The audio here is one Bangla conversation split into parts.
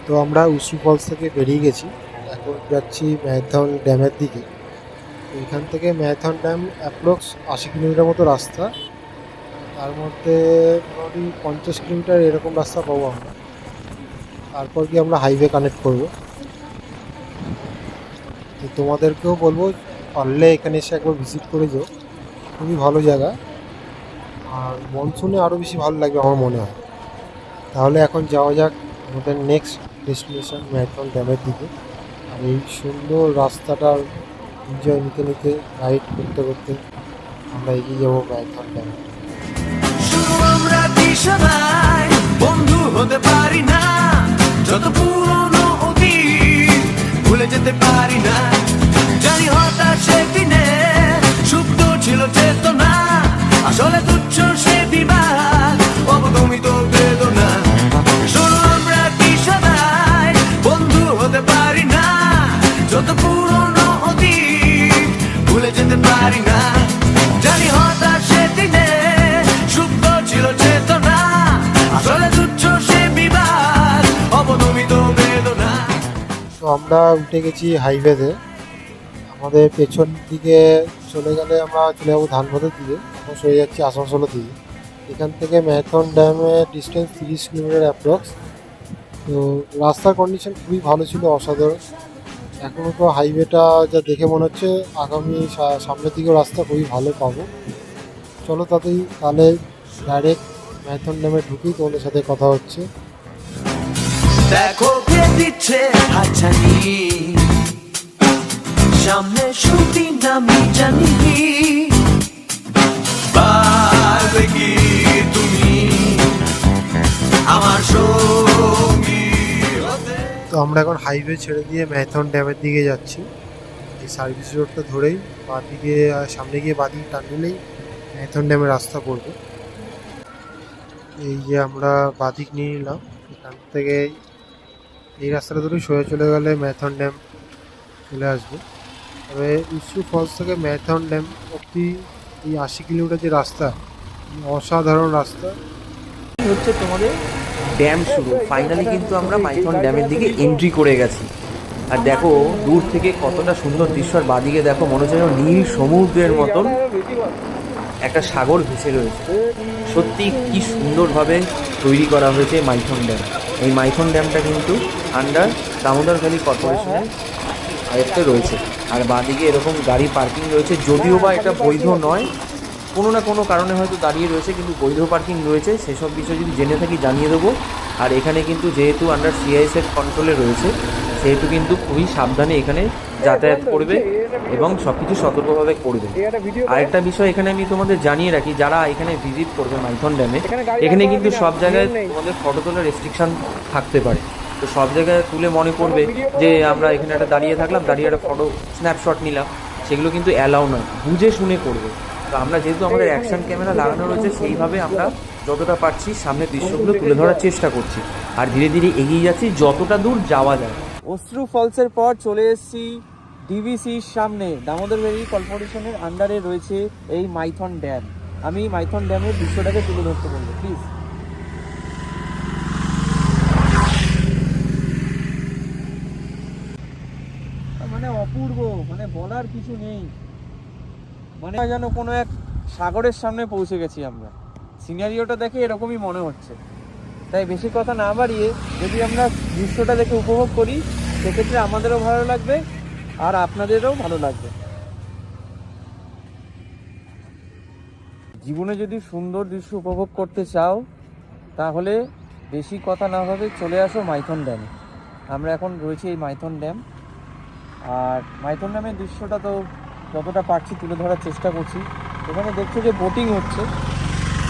তো আমরা উসু ফলস থেকে বেরিয়ে গেছি, এখন যাচ্ছি ম্যাথন ড্যামের দিকে। তো এখান থেকে ম্যাথন ড্যাম অ্যাপ্রক্স 80 কিলোমিটার মতো রাস্তা। তার মধ্যে মোটামুটি 50 কিলোমিটার এরকম রাস্তা পাবো আমরা। তারপর কি আমরা হাইওয়ে কানেক্ট করব। তো তোমাদেরকেও বলবো পারলে এখানে এসে একবার ভিজিট করে যাও, খুবই ভালো জায়গা। আর মনসুনে আরও বেশি ভালো লাগবে আমার মনে হয়। তাহলে এখন যাওয়া যাক আমাদের নেক্সট ডেস্টিনেশন ম্যাথন ড্যামের দিকে। আর এই সুন্দর রাস্তাটার এনজয় নিতে নিতে, রাইড করতে করতে আমরা এগিয়ে যাবো ম্যাথন ড্যামে। শুধু আমরা কি সবাই বন্ধু হতে পারি না? যত পুরনো অতীত ভুলে যেতে পারি না। জানি হতাশে দিনে সুপ্ত ছিল চেতনা, আসলে তুচ্ছ সে বিবাদ, অবদমিত বেদনা। শুধু আমরা কি সবাই বন্ধু হতে পারি না? যত পুরনো অতীত ভুলে যেতে পারি না। জানি হতাশে দিনে সুপ্ত ছিল চেতনা, আসলে তুচ্ছ সে বিবাদ, অবদমিত বেদনা। তো আমরা উঠে গেছি হাইওয়েতে। আমাদের পেছন দিকে চলে গেলে আমরা চলে যাবো ধানবাদের দিকে, এখন সরে যাচ্ছি আসানসোলের দিকে। এখান থেকে ম্যাথন ড্যামের ডিস্টেন্স 30 কিলোমিটার অ্যাপ্রক্স। তো রাস্তার কন্ডিশন খুবই ভালো ছিল, অসাধারণ। এখনও তো হাইওয়েটা যা দেখে মনে হচ্ছে আগামী সামনের দিকেও রাস্তা খুবই ভালো পাবো। চলো তাহলে ডাইরেক্ট ম্যাথন ড্যামে ঢুকি, তোমাদের সাথে কথা হচ্ছে। দেখো কে দিচ্ছে হাতছানি, সামনে শুটিং আমি জানি, পারবে কি তুমি আমার সঙ্গী হতে? তো আমরা এখন হাইওয়ে ছেড়ে দিয়ে ম্যাথন ড্যামের দিকে যাচ্ছি। এই সার্ভিস রোডটা ধরেই বাঁদিকে সামনে গিয়ে বাঁদিকে টান নিলেই ম্যাথন ড্যামের রাস্তা পড়বে। এই যে আমরা বাঁদিক নিয়ে নিলাম, এখান থেকে এই রাস্তাটা ধরে সোজা চলে গেলে ম্যাথন ড্যাম চলে আসবে। তবে ইস্যু ফলস থেকে ম্যাথন ড্যাম অব্দি এই 80 কিলোমিটার যে রাস্তা, অসাধারণ রাস্তা। হচ্ছে তোমাদের ড্যাম শুরু। ফাইনালি কিন্তু আমরা মাইথন ড্যামের দিকে এন্ট্রি করে গেছি। আর দেখো দূর থেকে কতটা সুন্দর দৃশ্য, আর বাদিকে দেখো মনে হচ্ছে যেন নীল সমুদ্রের মতন একটা সাগর ভেসে রয়েছে। সত্যি কি সুন্দরভাবে তৈরি করা হয়েছে মাইথন ড্যাম। এই মাইথন ড্যামটা কিন্তু আন্ডার দামোদর ভ্যালি কর্পোরেশনের আয়ত্তে রয়েছে। আর বাদিকে এরকম গাড়ি পার্কিং রয়েছে, যদিও বা এটা বৈধ নয়, কোনো না কোনো কারণে হয়তো দাঁড়িয়ে রয়েছে, কিন্তু বৈধ পার্কিং রয়েছে। সেসব বিষয় যদি জেনে থাকি জানিয়ে দেবো। আর এখানে কিন্তু যেহেতু আন্ডার সিআইএসএফ কন্ট্রোলে রয়েছে, সেহেতু কিন্তু খুবই সাবধানে এখানে যাতায়াত করবে এবং সব কিছু সতর্কভাবে করবে। আরেকটা বিষয় এখানে আমি তোমাদের জানিয়ে রাখি, যারা এখানে ভিজিট করবে মাইথন ড্যামে, এখানে কিন্তু সব জায়গায় তোমাদের ফটো তোলার রেস্ট্রিকশান থাকতে পারে। তো সব জায়গায় তুলে মনে করবে যে আমরা এখানে একটা দাঁড়িয়ে থাকলাম, দাঁড়িয়ে একটা ফটো স্ন্যাপশট নিলাম, সেগুলো কিন্তু অ্যালাউ নয়, বুঝে শুনে করবে। তো আমরা যেহেতু আমাদের অ্যাকশন ক্যামেরা লাগানো রয়েছে, সেইভাবে আমরা যতটা পারছি সামনের দৃশ্যগুলো তুলে ধরার চেষ্টা করছি। আর ধীরে ধীরে এগিয়ে যাচ্ছি যতটা দূর যাওয়া যায়। অশ্রু ফলসের পর চলে এসেছি ডিভিসির সামনে। দামোদর ভ্যালি কর্পোরেশনের আন্ডারে রয়েছে এই মাইথন ড্যাম। আমি মাইথন ড্যামের দৃশ্যটাকে তুলে ধরতে বলবো প্লিজ। মানে অপূর্ব, মানে বলার কিছু নেই। মানে যেন কোনো এক সাগরের সামনে পৌঁছে গেছি আমরা। সিনারিওটা দেখে এরকমই মনে হচ্ছে। তাই বেশি কথা না বাড়িয়ে যদি আমরা দৃশ্যটা দেখে উপভোগ করি, সেক্ষেত্রে আমাদেরও ভালো লাগবে আর আপনাদেরও ভালো লাগবে। জীবনে যদি সুন্দর দৃশ্য উপভোগ করতে চাও, তাহলে বেশি কথা না ভাবে চলে আসো মাইথন ড্যামে। আমরা এখন রয়েছি এই মাইথন ড্যাম। আর মাইথন ড্যামের দৃশ্যটা তো যতটা পারছি তুলে ধরার চেষ্টা করছি। এখানে দেখছো যে বোটিং হচ্ছে।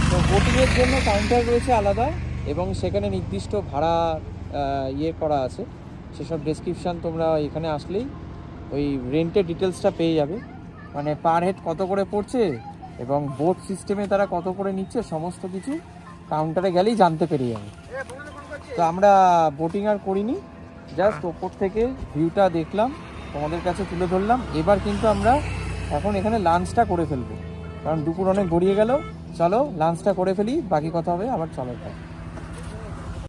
তো বোটিংয়ের জন্য কাউন্টার রয়েছে আলাদা, এবং সেখানে নির্দিষ্ট ভাড়া করা আছে। সেসব ডেসক্রিপশান তোমরা এখানে আসলেই ওই রেন্টের ডিটেলসটা পেয়ে যাবে। মানে পার হেড কত করে পড়ছে এবং বোট সিস্টেমে তারা কত করে নিচ্ছে, সমস্ত কিছু কাউন্টারে গেলেই জানতে পেরে যাবে। তো আমরা বোটিং আর করিনি, জাস্ট ওপর থেকে ভিউটা দেখলাম, তোমাদের কাছে তুলে ধরলাম। এবার কিন্তু আমরা এখন এখানে লাঞ্চটা করে ফেলবো, কারণ দুপুর অনেক গড়িয়ে গেল। চলো লাঞ্চটা করে ফেলি, বাকি কথা হবে আবার চলো।